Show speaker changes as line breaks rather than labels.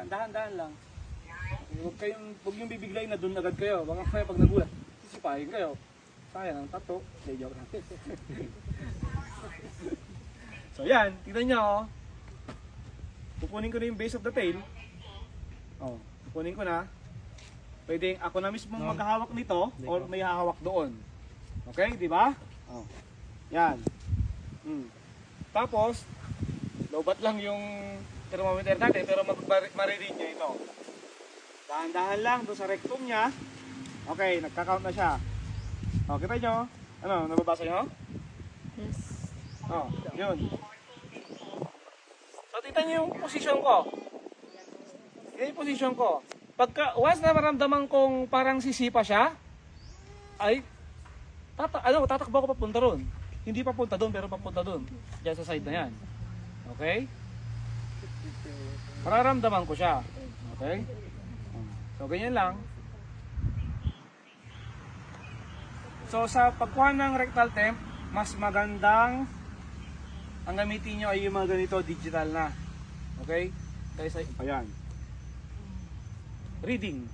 dahan-dahan lang. Huwag yung bibiglayin na doon agad kayo. Baka kaya pag nagulat, sisipahin kayo. Sayang ang tato. Hindi, joke lang. So yan, tignan nyo oh. Pupunin ko na yung base of the tail. Oh, pupunin ko na. Pwedeng ako na mismo maghahawak nito o may hahawak doon. Okay, di ba? Oh. Yan. Tapos, lobat lang yung thermometer natin pero mariread nyo ito. Dahan-dahan lang doon sa rectum niya. Okay, nagka-count na siya. O, kita nyo? Ano, nababasa nyo?
Yes.
O, yun. So, tignan nyo yung position ko. Yan yung position ko. Pagka, once na maramdaman kong parang sisipa siya, ay, tatakbo ako papunta ron. Hindi papunta doon, pero papunta doon. Diyan sa side na yan. Okay? Mararamdaman ko siya. Okay? So, ganyan lang. So, sa pagkuha ng rectal temp, mas magandang ang gamitin nyo ay yung mga ganito, digital na. Okay? Kaysa, ayan. Reading.